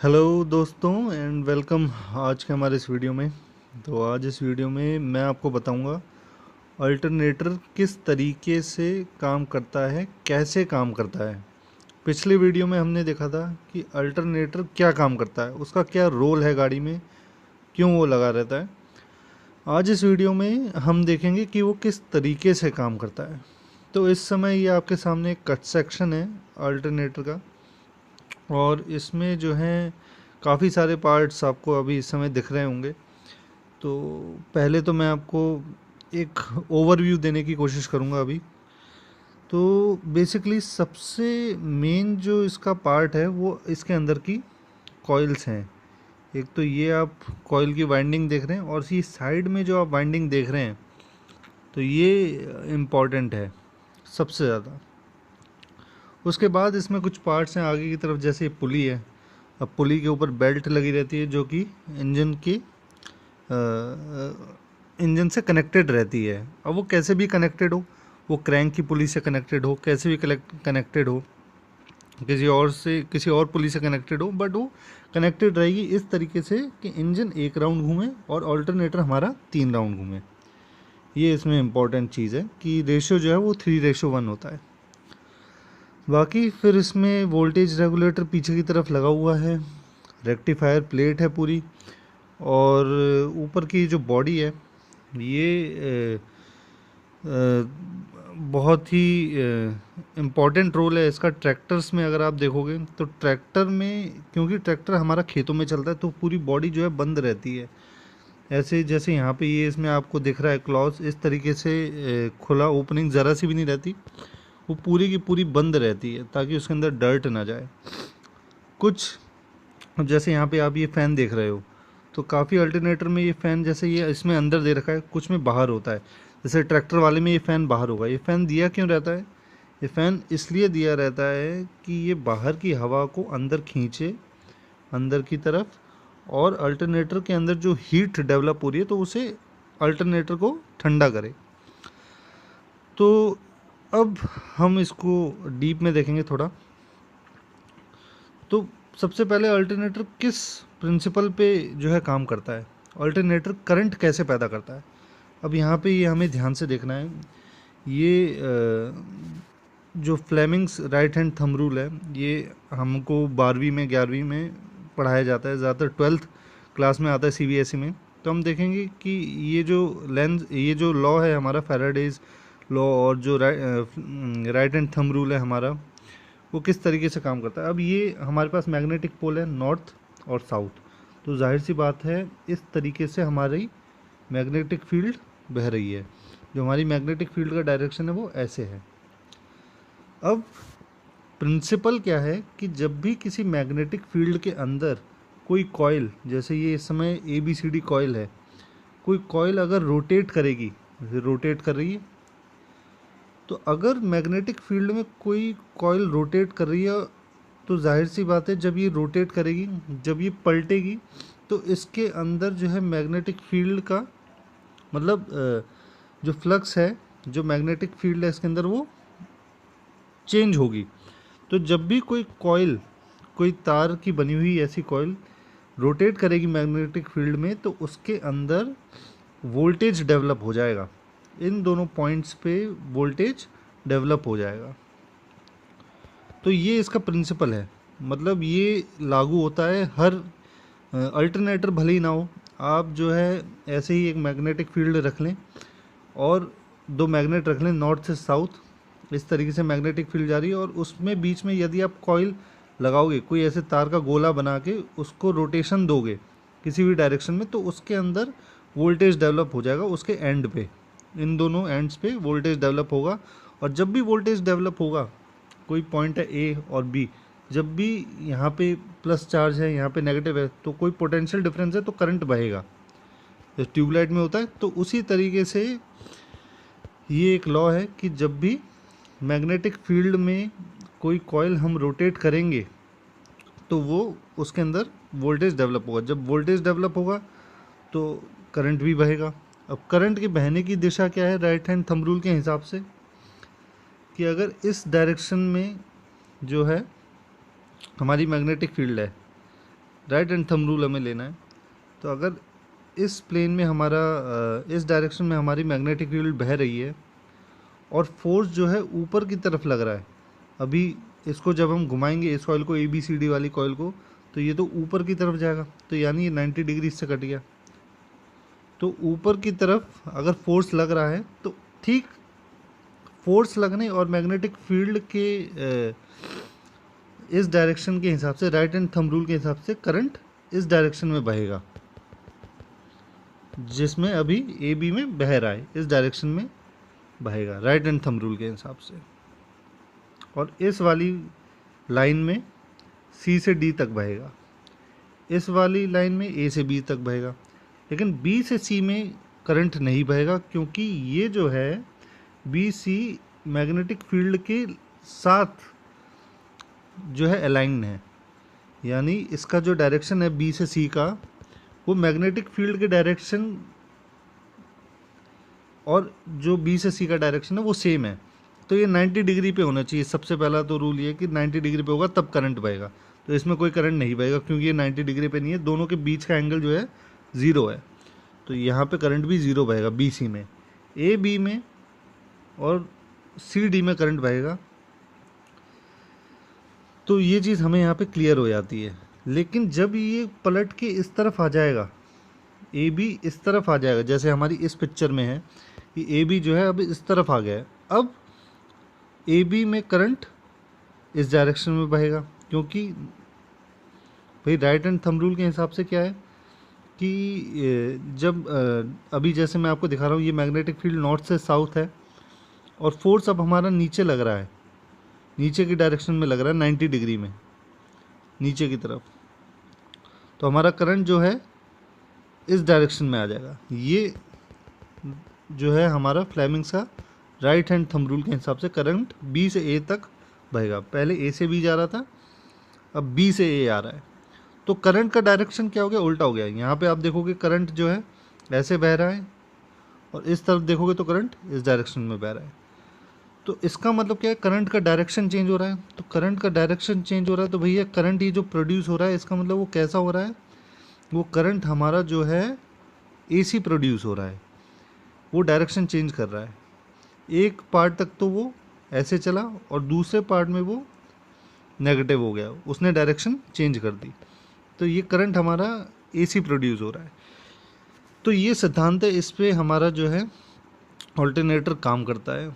Hello दोस्तों and welcome आज के हमारे इस वीडियो में। तो आज इस वीडियो में मैं आपको बताऊंगा अल्टरनेटर किस तरीके से काम करता है, कैसे काम करता है। पिछले वीडियो में हमने देखा था कि अल्टरनेटर क्या काम करता है, उसका क्या रोल है गाड़ी में, क्यों वो लगा रहता है। आज इस वीडियो में हम देखेंगे कि वो किस तरीके से काम करता है। तो इस समय ये आपके सामने एक कट सेक्शन है अल्टरनेटर का, और इसमें जो है काफ़ी सारे पार्ट्स आपको अभी इस समय दिख रहे होंगे। तो पहले तो मैं आपको एक ओवरव्यू देने की कोशिश करूँगा अभी। तो बेसिकली सबसे मेन जो इसका पार्ट है वो इसके अंदर की कॉइल्स हैं। एक तो ये आप कॉइल की वाइंडिंग देख रहे हैं, और इसी साइड में जो आप वाइंडिंग देख रहे हैं, तो ये इम्पॉर्टेंट है सबसे ज़्यादा। उसके बाद इसमें कुछ पार्ट्स हैं आगे की तरफ, जैसे पुली है। अब पुली के ऊपर बेल्ट लगी रहती है जो कि इंजन की इंजन से कनेक्टेड रहती है। अब वो कैसे भी कनेक्टेड हो, वो क्रैंक की पुली से कनेक्टेड हो, कैसे भी कनेक्टेड हो, किसी और पुली से कनेक्टेड हो, बट वो कनेक्टेड रहेगी इस तरीके से कि इंजन एक राउंड घूमे और ऑल्टरनेटर हमारा 3 राउंड घूमे। ये इसमें इम्पॉर्टेंट चीज़ है कि रेशियो जो है वो 3:1 होता है। बाकी फिर इसमें वोल्टेज रेगुलेटर पीछे की तरफ लगा हुआ है, रेक्टिफायर प्लेट है पूरी, और ऊपर की जो बॉडी है ये बहुत ही इम्पॉर्टेंट रोल है इसका ट्रैक्टर्स में। अगर आप देखोगे तो ट्रैक्टर में, क्योंकि ट्रैक्टर हमारा खेतों में चलता है, तो पूरी बॉडी जो है बंद रहती है। ऐसे जैसे यहाँ पे ये इसमें आपको दिख रहा है क्लॉज, इस तरीके से खुला, ओपनिंग ज़रा सी भी नहीं रहती, वो पूरी की पूरी बंद रहती है ताकि उसके अंदर डर्ट ना जाए कुछ। जैसे यहाँ पे आप ये फ़ैन देख रहे हो, तो काफ़ी अल्टरनेटर में ये फ़ैन, जैसे ये इसमें अंदर दे रखा है, कुछ में बाहर होता है। जैसे ट्रैक्टर वाले में ये फ़ैन बाहर होगा। ये फ़ैन दिया क्यों रहता है? ये फ़ैन इसलिए दिया रहता है कि ये बाहर की हवा को अंदर खींचे, अंदर की तरफ, और अल्टरनेटर के अंदर जो हीट डेवलप हो रही है तो उसे अल्टरनेटर को ठंडा करे। तो अब हम इसको डीप में देखेंगे थोड़ा। तो सबसे पहले अल्टरनेटर किस प्रिंसिपल पे जो है काम करता है, अल्टरनेटर करंट कैसे पैदा करता है। अब यहाँ पे ये हमें ध्यान से देखना है। ये जो Fleming's right hand thumb rule है, ये हमको 12वीं में 11वीं में पढ़ाया जाता है, ज़्यादातर 12th क्लास में आता है सीबीएसई में। तो हम देखेंगे कि ये जो लॉ है हमारा, फैराडेज लॉ, और जो राइट हैंड थंब रूल है हमारा, वो किस तरीके से काम करता है। अब ये हमारे पास मैग्नेटिक पोल है, नॉर्थ और साउथ, तो जाहिर सी बात है इस तरीके से हमारी मैग्नेटिक फील्ड बह रही है। जो हमारी मैग्नेटिक फील्ड का डायरेक्शन है वो ऐसे है। अब प्रिंसिपल क्या है कि जब भी किसी मैग्नेटिक फील्ड के अंदर कोई कॉइल, जैसे ये इस समय ABCD कॉइल है, कोई कॉइल अगर रोटेट करेगी, जैसे रोटेट कर रही है, तो अगर मैग्नेटिक फील्ड में कोई कॉइल रोटेट कर रही है, तो जाहिर सी बात है जब ये रोटेट करेगी, जब ये पलटेगी, तो इसके अंदर जो है मैग्नेटिक फील्ड का मतलब जो फ्लक्स है, जो मैग्नेटिक फील्ड है इसके अंदर, वो चेंज होगी। तो जब भी कोई कॉइल, कोई तार की बनी हुई ऐसी कॉइल रोटेट करेगी मैग्नेटिक फील्ड में, तो उसके अंदर वोल्टेज डेवलप हो जाएगा। इन दोनों पॉइंट्स पे वोल्टेज डेवलप हो जाएगा। तो ये इसका प्रिंसिपल है, मतलब ये लागू होता है हर अल्टरनेटर भले ही ना हो। आप जो है ऐसे ही एक मैग्नेटिक फील्ड रख लें और 2 मैग्नेट रख लें नॉर्थ से साउथ, इस तरीके से मैग्नेटिक फील्ड जा रही है, और उसमें बीच में यदि आप कॉइल लगाओगे, कोई ऐसे तार का गोला बना के उसको रोटेशन दोगे किसी भी डायरेक्शन में, तो उसके अंदर वोल्टेज डेवलप हो जाएगा उसके एंड पे। इन दोनों एंड्स पे वोल्टेज डेवलप होगा, और जब भी वोल्टेज डेवलप होगा, कोई पॉइंट है ए और बी, जब भी यहाँ पे प्लस चार्ज है, यहाँ पे नेगेटिव है, तो कोई पोटेंशियल डिफरेंस है तो करंट बहेगा, जैसे ट्यूबलाइट में होता है। तो उसी तरीके से ये एक लॉ है कि जब भी मैग्नेटिक फील्ड में कोई कॉइल हम रोटेट करेंगे, तो वो उसके अंदर वोल्टेज डेवलप होगा। जब वोल्टेज डेवलप होगा तो करंट भी बहेगा। अब करंट के बहने की दिशा क्या है राइट हैंड थंब रूल के हिसाब से, कि अगर इस डायरेक्शन में जो है हमारी मैग्नेटिक फील्ड है, राइट हैंड थंब रूल हमें लेना है। तो अगर इस प्लेन में हमारा इस डायरेक्शन में हमारी मैग्नेटिक फील्ड बह रही है और फोर्स जो है ऊपर की तरफ लग रहा है, अभी इसको जब हम घुमाएंगे इस कॉइल को, ABCD वाली कॉइल को, तो ये तो ऊपर की तरफ जाएगा, तो यानी ये 90 डिग्री इससे कट गया। तो ऊपर की तरफ अगर फोर्स लग रहा है तो ठीक फोर्स लगने और मैग्नेटिक फील्ड के इस डायरेक्शन के हिसाब से, राइट हैंड थंब रूल के हिसाब से, करंट इस डायरेक्शन में बहेगा जिसमें अभी AB में बह रहा है, इस डायरेक्शन में बहेगा राइट हैंड थंब रूल के हिसाब से। और इस वाली लाइन में C से D तक बहेगा, इस वाली लाइन में A से B तक बहेगा। लेकिन B से C में करंट नहीं बहेगा क्योंकि ये जो है BC मैग्नेटिक फील्ड के साथ जो है अलाइन है, यानी इसका जो डायरेक्शन है B से C का, वो मैग्नेटिक फील्ड के डायरेक्शन और जो B से C का डायरेक्शन है वो सेम है। तो ये 90 डिग्री पे होना चाहिए। सबसे पहला तो रूल ये कि 90 डिग्री पे होगा तब करंट बहेगा। तो इसमें कोई करंट नहीं बहेगा क्योंकि ये 90 डिग्री पे नहीं है, दोनों के बीच का एंगल जो है 0 है। तो यहाँ पे करंट भी 0 बहेगा BC में, AB में और CD में करंट बहेगा। तो ये चीज़ हमें यहाँ पे क्लियर हो जाती है। लेकिन जब ये पलट के इस तरफ आ जाएगा, AB इस तरफ आ जाएगा, जैसे हमारी इस पिक्चर में है कि AB जो है अब इस तरफ आ गया है, अब AB में करंट इस डायरेक्शन में बहेगा क्योंकि भाई राइट हैंड थंब रूल के हिसाब से क्या है कि जब अभी जैसे मैं आपको दिखा रहा हूँ, ये मैग्नेटिक फील्ड नॉर्थ से साउथ है और फोर्स अब हमारा नीचे लग रहा है, नीचे की डायरेक्शन में लग रहा है 90 डिग्री में नीचे की तरफ। तो हमारा करंट जो है इस डायरेक्शन में आ जाएगा। ये जो है हमारा फ्लेमिंग्स का राइट हैंड थंब रूल के हिसाब से करंट B से A तक बहेगा। पहले A से B जा रहा था, अब B से A आ रहा है। तो करंट का डायरेक्शन क्या हो गया, उल्टा हो गया। यहाँ पे आप देखोगे करंट जो है ऐसे बह रहा है और इस तरफ देखोगे तो करंट इस डायरेक्शन में बह रहा है। तो इसका मतलब क्या है, करंट का डायरेक्शन चेंज हो रहा है। तो करंट का डायरेक्शन चेंज हो रहा है तो भैया करंट ये जो प्रोड्यूस हो रहा है इसका मतलब वो कैसा हो रहा है, वो करंट हमारा जो है AC प्रोड्यूस हो रहा है, वो डायरेक्शन चेंज कर रहा है। एक पार्ट तक तो वो ऐसे चला और दूसरे पार्ट में वो नेगेटिव हो गया, उसने डायरेक्शन चेंज कर दी। तो ये करंट हमारा AC प्रोड्यूस हो रहा है। तो ये सिद्धांत है, इस पे हमारा जो है ऑल्टरनेटर काम करता है।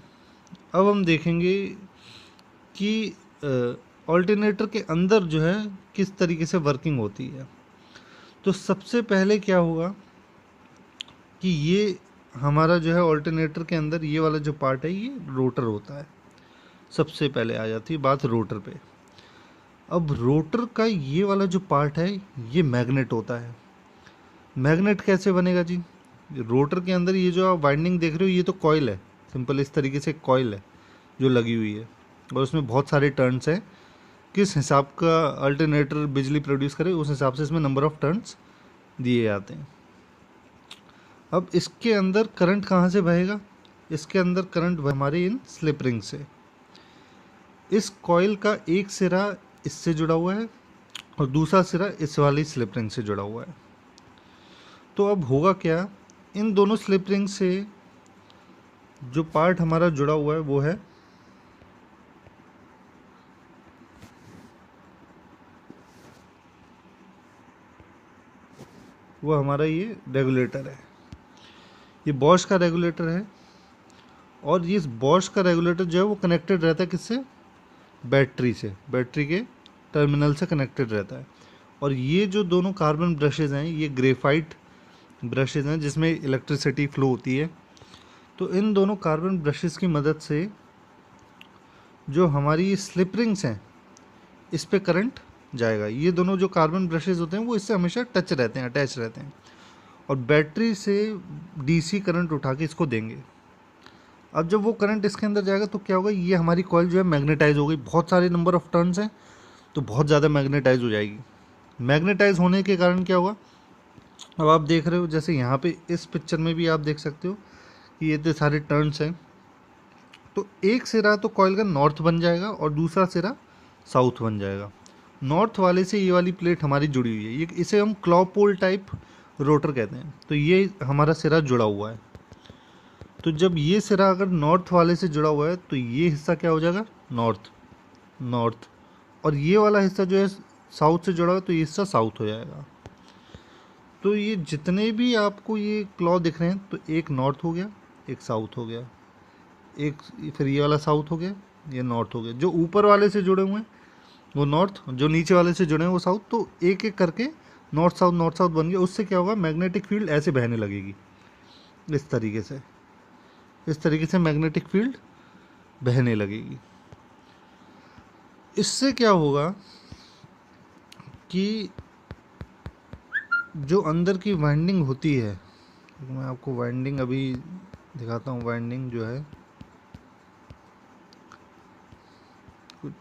अब हम देखेंगे कि ऑल्टरनेटर के अंदर जो है किस तरीके से वर्किंग होती है। तो सबसे पहले क्या होगा कि ये हमारा जो है ऑल्टरनेटर के अंदर ये वाला जो पार्ट है ये रोटर होता है। सबसे पहले आ जाती है बात रोटर पे। अब रोटर का ये वाला जो पार्ट है ये मैग्नेट होता है। मैग्नेट कैसे बनेगा जी, रोटर के अंदर ये जो आप वाइंडिंग देख रहे हो ये तो कॉइल है, सिंपल इस तरीके से कॉइल है जो लगी हुई है और उसमें बहुत सारे टर्न्स हैं। किस हिसाब का अल्टरनेटर बिजली प्रोड्यूस करे उस हिसाब से इसमें नंबर ऑफ टर्न्स दिए जाते हैं। अब इसके अंदर करंट कहाँ से बहेगा, इसके अंदर करंट हमारे इन स्लिप रिंग से। इस कॉइल का एक सिरा इससे जुड़ा हुआ है और दूसरा सिरा इस वाली स्लिप रिंग से जुड़ा हुआ है। तो अब होगा क्या, इन दोनों स्लिप रिंग से जो पार्ट हमारा जुड़ा हुआ है वो हमारा ये रेगुलेटर है, ये बॉश का रेगुलेटर है। और ये बॉश का रेगुलेटर जो है वो कनेक्टेड रहता है किससे, बैटरी से, बैटरी के टर्मिनल से कनेक्टेड रहता है। और ये जो दोनों कार्बन ब्रशेज़ हैं ये ग्रेफाइट ब्रशेज़ हैं जिसमें इलेक्ट्रिसिटी फ्लो होती है। तो इन दोनों कार्बन ब्रशेज़ की मदद से जो हमारी स्लिप रिंग्स हैं इस पे करंट जाएगा। ये दोनों जो कार्बन ब्रशेज़ होते हैं वो इससे हमेशा टच रहते हैं, अटैच रहते हैं और बैटरी से DC करंट उठा के इसको देंगे। अब जब वो करंट इसके अंदर जाएगा तो क्या होगा, ये हमारी कॉइल जो है मैग्नेटाइज हो गई, बहुत सारे नंबर ऑफ टर्न्स हैं तो बहुत ज़्यादा मैग्नेटाइज हो जाएगी। मैग्नेटाइज होने के कारण क्या होगा, अब आप देख रहे हो जैसे यहाँ पे इस पिक्चर में भी आप देख सकते हो कि ये इतने सारे टर्न्स हैं। तो एक सिरा तो कॉइल का नॉर्थ बन जाएगा और दूसरा सिरा साउथ बन जाएगा नॉर्थ वाले से ये वाली प्लेट हमारी जुड़ी हुई है, ये इसे हम क्लॉ पोल टाइप रोटर कहते हैं। तो ये हमारा सिरा जुड़ा हुआ है। तो जब ये सिरा अगर नॉर्थ वाले से जुड़ा हुआ है तो ये हिस्सा क्या हो जाएगा, नॉर्थ नॉर्थ, और ये वाला हिस्सा जो है साउथ से जुड़ा हुआ है तो ये हिस्सा साउथ हो जाएगा। तो ये जितने भी आपको ये क्लॉ दिख रहे हैं, तो एक नॉर्थ हो गया, एक साउथ हो गया, एक फिर ये वाला साउथ हो गया, ये नॉर्थ हो गया। जो ऊपर वाले से जुड़े हुए हैं वो नॉर्थ, जो नीचे वाले से जुड़े हैं वो साउथ। तो एक एक करके नॉर्थ साउथ बन गया। उससे क्या होगा, मैग्नेटिक फील्ड ऐसे बहने लगेगी, इस तरीके से मैग्नेटिक फील्ड बहने लगेगी। इससे क्या होगा कि जो अंदर की वाइंडिंग होती है, मैं आपको वाइंडिंग अभी दिखाता हूँ। वाइंडिंग जो है कुछ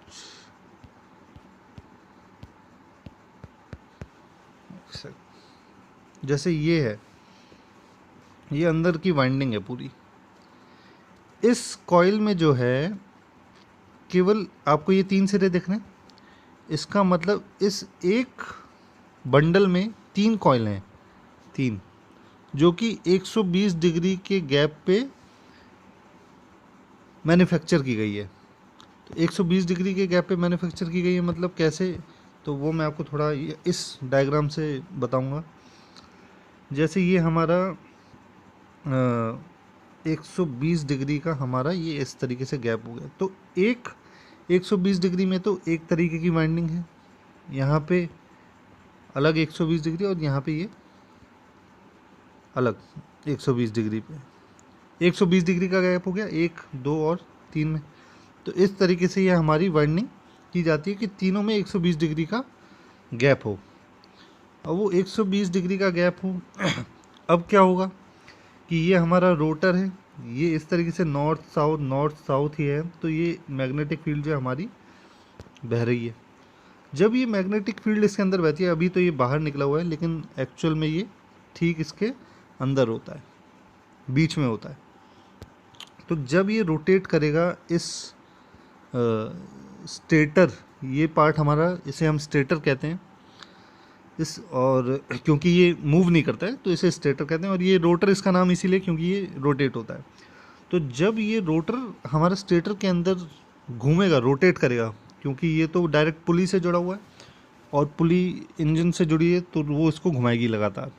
जैसे ये है, ये अंदर की वाइंडिंग है पूरी। इस कॉइल में जो है केवल आपको ये 3 सिरे दिख रहे हैं, इसका मतलब इस एक बंडल में 3 कॉइल हैं, 3, जो कि 120 डिग्री के गैप पे मैन्युफैक्चर की गई है। तो 120 डिग्री के गैप पे मैन्युफैक्चर की गई है, मतलब कैसे, तो वो मैं आपको थोड़ा इस डायग्राम से बताऊंगा। जैसे ये हमारा 120 डिग्री का हमारा ये इस तरीके से गैप हो गया। तो एक 120 डिग्री में तो एक तरीके की वाइंडिंग है, यहाँ पे अलग 120 डिग्री, और यहाँ पे ये अलग 120 डिग्री पे। 120 डिग्री का गैप हो गया 1, 2 और 3 में। तो इस तरीके से ये हमारी वाइंडिंग की जाती है कि तीनों में 120 डिग्री का गैप हो। अब वो 120 डिग्री का गैप हो अब क्या होगा कि ये हमारा रोटर है, ये इस तरीके से नॉर्थ साउथ ही है। तो ये मैग्नेटिक फील्ड जो हमारी बह रही है। जब ये मैग्नेटिक फील्ड इसके अंदर बहती है, अभी तो ये बाहर निकला हुआ है, लेकिन एक्चुअल में ये ठीक इसके अंदर होता है, बीच में होता है। तो जब ये रोटेट करेगा इस स्टेटर, ये पार्ट हमारा, इसे हम स्टेटर कहते हैं इस, और क्योंकि ये मूव नहीं करता है तो इसे स्टेटर कहते हैं। और ये रोटर इसका नाम इसीलिए क्योंकि ये रोटेट होता है। तो जब ये रोटर हमारा स्टेटर के अंदर घूमेगा, रोटेट करेगा, क्योंकि ये तो डायरेक्ट पुली से जुड़ा हुआ है और पुली इंजन से जुड़ी है, तो वो इसको घुमाएगी लगातार।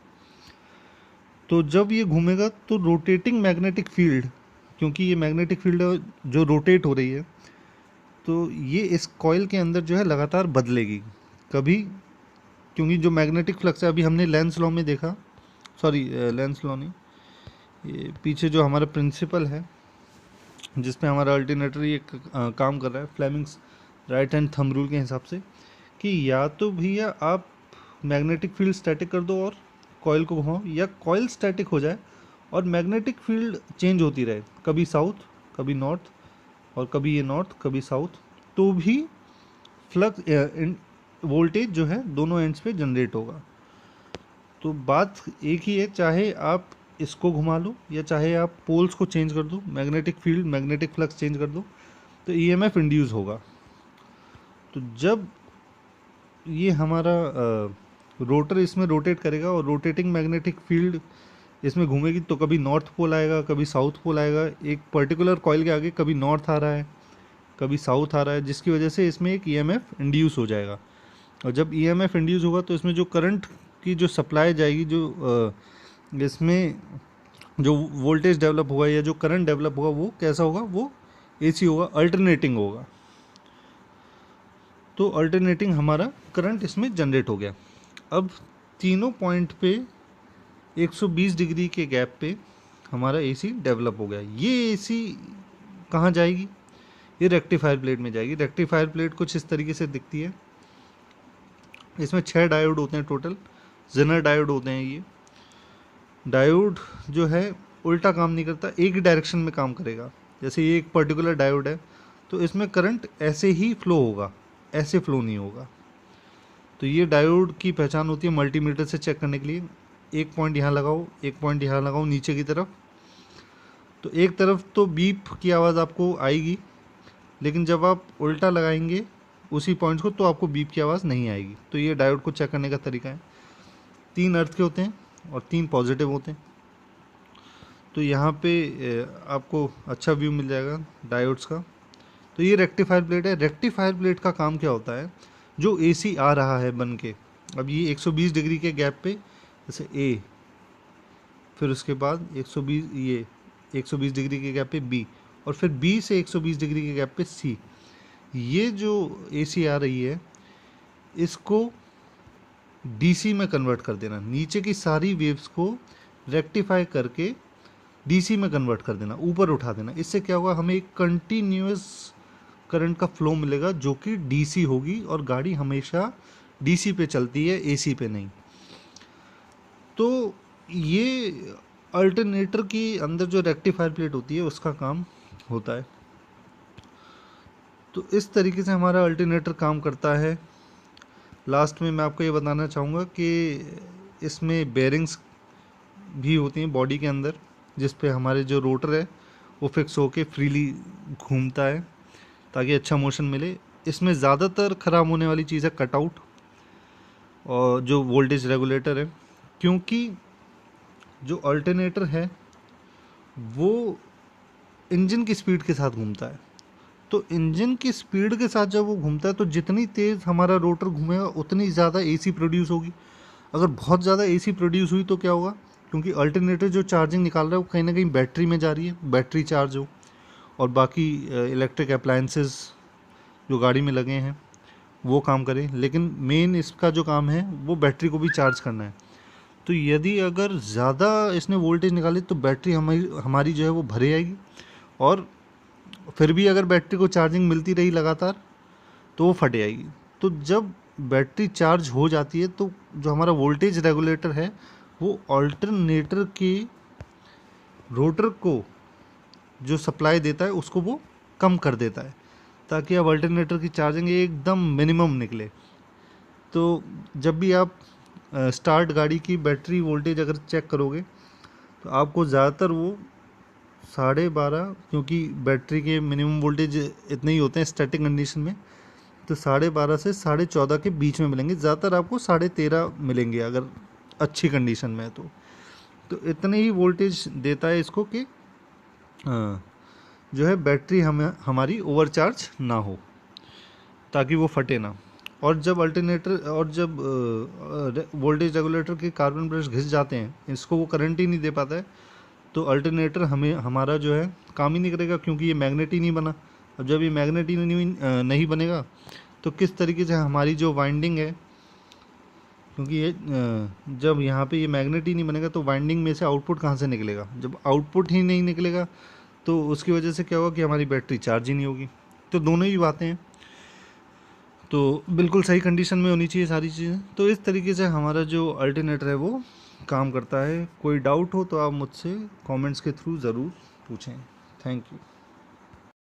तो जब ये घूमेगा तो रोटेटिंग मैग्नेटिक फील्ड, क्योंकि ये मैग्नेटिक फील्ड जो रोटेट हो रही है, तो ये इस कॉइल के अंदर जो है लगातार बदलेगी। कभी, क्योंकि जो मैग्नेटिक फ्लक्स है, अभी हमने लेंस लॉ में देखा, सॉरी लेंस लॉ नहीं, ये पीछे जो हमारा प्रिंसिपल है जिसमें हमारा अल्टरनेटर ये काम कर रहा है, Fleming's right hand thumb rule के हिसाब से, कि या तो भैया आप मैग्नेटिक फील्ड स्टैटिक कर दो और कॉइल को घुमाओ, या कॉइल स्टैटिक हो जाए और मैग्नेटिक फील्ड चेंज होती रहे, कभी साउथ कभी नॉर्थ, और कभी ये नॉर्थ कभी साउथ, तो भी फ्लक्स वोल्टेज जो है दोनों एंड्स पे जनरेट होगा। तो बात एक ही है, चाहे आप इसको घुमा लो या चाहे आप पोल्स को चेंज कर दो, magnetic field magnetic flux change कर दो, तो ईएमएफ इंड्यूस होगा। तो जब ये हमारा रोटर इसमें रोटेट करेगा और रोटेटिंग मैग्नेटिक फील्ड इसमें घूमेगी, तो कभी नॉर्थ पोल आएगा कभी साउथ पोल आएगा। एक पर्टिकुलर कॉइल के आगे कभी नॉर्थ आ रहा है कभी साउथ आ रहा है, जिसकी वजह से इसमें एक ईएमएफ इंड्यूस हो जाएगा। और जब ईएमएफ इंड्यूस होगा तो इसमें जो करंट की जो सप्लाई जाएगी, जो इसमें जो वोल्टेज डेवलप होगा या जो करंट डेवलप होगा, वो कैसा होगा, वो एसी होगा, अल्टरनेटिंग होगा। तो अल्टरनेटिंग हमारा करंट इसमें जनरेट हो गया। अब तीनों पॉइंट पे 120 डिग्री के गैप पे हमारा एसी डेवलप हो गया। ये एसी कहाँ जाएगी, ये रेक्टिफायर प्लेट में जाएगी। रेक्टिफायर प्लेट कुछ इस तरीके से दिखती है। इसमें 6 डायोड होते हैं टोटल, जेनर डायोड होते हैं। ये डायोड जो है उल्टा काम नहीं करता, एक ही डायरेक्शन में काम करेगा। जैसे ये एक पर्टिकुलर डायोड है तो इसमें करंट ऐसे ही फ्लो होगा, ऐसे फ्लो नहीं होगा। तो ये डायोड की पहचान होती है मल्टीमीटर से चेक करने के लिए। एक पॉइंट यहाँ लगाओ, एक पॉइंट यहाँ लगाओ नीचे की तरफ, तो एक तरफ तो बीप की आवाज़ आपको आएगी, लेकिन जब आप उल्टा लगाएंगे उसी पॉइंट्स को, तो आपको बीप की आवाज़ नहीं आएगी। तो ये डायोड को चेक करने का तरीका है। 3 अर्थ के होते हैं और 3 पॉजिटिव होते हैं। तो यहाँ पे आपको अच्छा व्यू मिल जाएगा डायोड्स का। तो ये रेक्टिफायर प्लेट है। रेक्टिफायर प्लेट का काम क्या होता है, जो एसी आ रहा है बन के, अब ये 120 डिग्री के गैप पे, जैसे ए, फिर उसके बाद 120, ये 120 डिग्री के गैप पे बी, और फिर बी से 120 डिग्री के गैप पे सी, ये जो एसी आ रही है इसको डीसी में कन्वर्ट कर देना। नीचे की सारी वेव्स को रेक्टिफाई करके डीसी में कन्वर्ट कर देना, ऊपर उठा देना। इससे क्या होगा, हमें एक कंटिन्यूअस करंट का फ्लो मिलेगा जो कि डीसी होगी, और गाड़ी हमेशा डीसी पे चलती है, एसी पे नहीं। तो ये अल्टरनेटर की अंदर जो रेक्टिफायर प्लेट होती है उसका काम होता है। तो इस तरीके से हमारा अल्टरनेटर काम करता है। लास्ट में मैं आपको ये बताना चाहूँगा कि इसमें बेयरिंग्स भी होती हैं बॉडी के अंदर, जिस पे हमारे जो रोटर है वो फिक्स होके फ्रीली घूमता है ताकि अच्छा मोशन मिले। इसमें ज़्यादातर ख़राब होने वाली चीज़ है कटआउट और जो वोल्टेज रेगुलेटर है, क्योंकि जो अल्टरनेटर है वो इंजन की स्पीड के साथ घूमता है। तो इंजन की स्पीड के साथ जब वो घूमता है तो जितनी तेज़ हमारा रोटर घूमेगा उतनी ज़्यादा एसी प्रोड्यूस होगी। अगर बहुत ज़्यादा एसी प्रोड्यूस हुई तो क्या होगा, क्योंकि अल्टरनेटर जो चार्जिंग निकाल रहा है वो कहीं ना कहीं बैटरी में जा रही है, बैटरी चार्ज हो, और बाकी इलेक्ट्रिक अप्लायंसेस जो गाड़ी में लगे हैं वो काम करें। लेकिन मेन इसका जो काम है वो बैटरी को भी चार्ज करना है। तो यदि अगर ज़्यादा इसने वोल्टेज निकाली तो बैटरी हमारी जो है वो भरे आएगी, और फिर भी अगर बैटरी को चार्जिंग मिलती रही लगातार तो वो फट जाएगी। तो जब बैटरी चार्ज हो जाती है तो जो हमारा वोल्टेज रेगुलेटर है वो अल्टरनेटर के रोटर को जो सप्लाई देता है उसको वो कम कर देता है, ताकि अब अल्टरनेटर की चार्जिंग एकदम मिनिमम निकले। तो जब भी आप स्टार्ट गाड़ी की बैटरी वोल्टेज अगर चेक करोगे तो आपको ज़्यादातर वो 12.5, क्योंकि बैटरी के मिनिमम वोल्टेज इतने ही होते हैं स्टैटिक कंडीशन में, तो 12.5 से 14.5 के बीच में मिलेंगे। ज़्यादातर आपको 13.5 मिलेंगे अगर अच्छी कंडीशन में है तो इतने ही वोल्टेज देता है इसको कि जो है बैटरी हमारी ओवरचार्ज ना हो, ताकि वो फटे ना। और जब अल्टरनेटर और जब वोल्टेज रेगुलेटर के कार्बन ब्रश घिस जाते हैं, इसको वो करंट ही नहीं दे पाता है, तो अल्टरनेटर हमारा जो है काम ही नहीं करेगा, क्योंकि ये मैग्नेट ही नहीं बना। अब जब ये मैग्नेट ही नहीं बनेगा तो किस तरीके से हमारी जो वाइंडिंग है, क्योंकि ये जब यहाँ पे ये मैग्नेट ही नहीं बनेगा तो वाइंडिंग में से आउटपुट कहाँ से निकलेगा। जब आउटपुट ही नहीं निकलेगा तो उसकी वजह से क्या होगा कि हमारी बैटरी चार्ज ही नहीं होगी। तो दोनों ही बातें हैं, तो बिल्कुल सही कंडीशन में होनी चाहिए सारी चीज़ें। तो इस तरीके से हमारा जो अल्टरनेटर है वो काम करता है। कोई डाउट हो तो आप मुझसे कमेंट्स के थ्रू ज़रूर पूछें। Thank you.